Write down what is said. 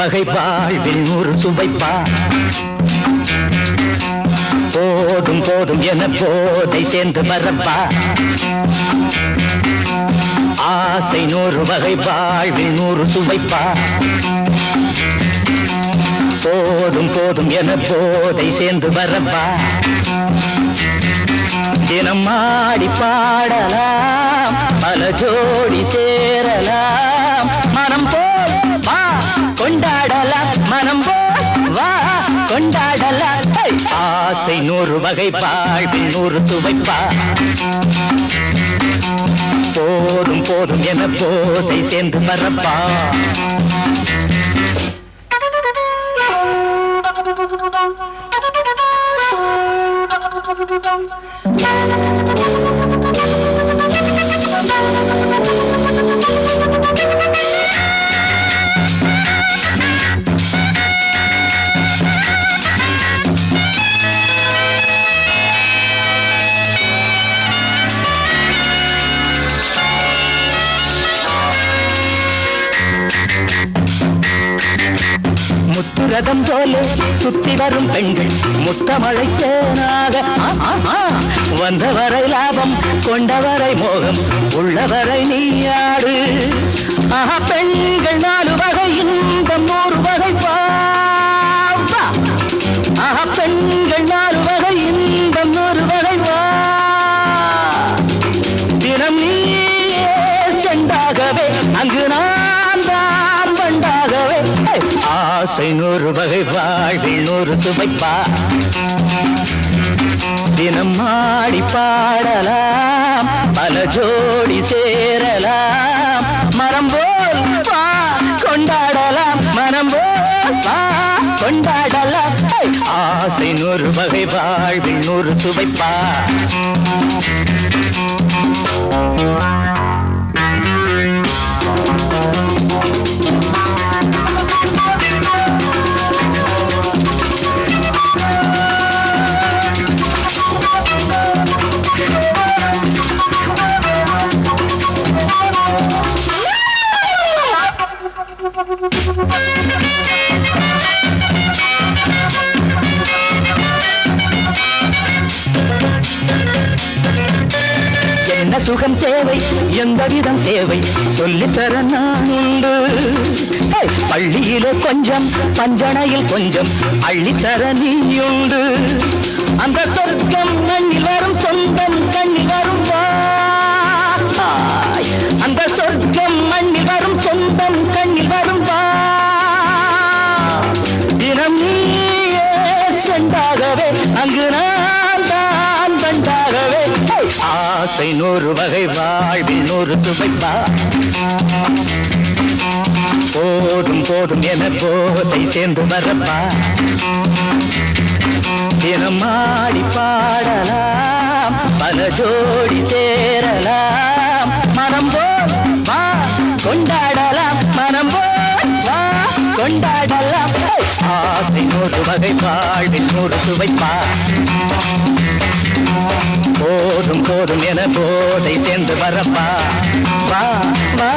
வகை வாழ்வில் 100 சுவைப்பா. போதும் போதும் என போதை சேர்ந்து வரப்பா. ஆசை 100 வகை வாழ்வில் 100 சுவைப்பா. போதும் போதும் என போதை சேர்ந்து வரப்பா. தினம் ஆடி பாடலாம், பல ஜோடி சேரலாம். மனம் போல் வா கொண்டாடலாம், மனம் போல் வா கொண்டாடலாம். ஆசை 100 வகை வாழ்வில் 100 சுவைப்பா. போதும் போதும் என போதை சேர்ந்து வரப்பா. முத்துரதம் போல சுத்தி வரும் பெண்கள் முத்தமழை சேனாக. வந்தவரை லாபம், கொண்டவரை மோகம், உள்ளவரை நீயாடு. பெண்கள் 4 வகை, இன்பம் 100 வகை பா. பெண்கள் 4 வகை, இன்பம் 100 வகை பா. தினம் நீயே செண்டாகவே, அங்கு நான் தான் பண்டாகவே. ஆசை 100 வகை வாழ்வில் 100 சுவைப்பா. தினம் ஆடி பாடலாம், பல ஜோடி சேரலாம். மரம் போல் வா கொண்டாடலாம், மனம் போல் வா கொண்டாடலாம். ஆசை 100 வகை வாழ்வில் 100 சுவைப்பா. என்ன சுகம் தேவை, எந்த விதம் தேவை, சொல்லித்தர நான் உண்டு. பள்ளியிலே கொஞ்சம், பஞ்சனையில் கொஞ்சம், அள்ளித்தர நீயுண்டு. அந்த சொர்க்கம் கண்ணில் வரும், சொந்தம் கண்ணில் வரும் வா. அந்த சொர்க்கம் மண்ணில் வரும், சொந்தம் கண்ணில் வரும் வா. தினம் நீயே செண்டாகவே, அங்கு நான் தான் பண்டாகவே. ஆசை 100 வகை வாழ்வில் 100 சுவைப்பா. போதும் போதும் என போதை சேர்ந்து வரப்பா. தினம் ஆடி பாடலாம், பல ஜோடி சேரலாம். மனம் போல் வா கொண்டாடலாம், மனம் போல் வா கொண்டாடலாம். ஆசை 100 வகை வாழ்வில் 100 சுவைப்பா. போதும் போதும் என போதை சேர்ந்து வரப்பா. வா வா.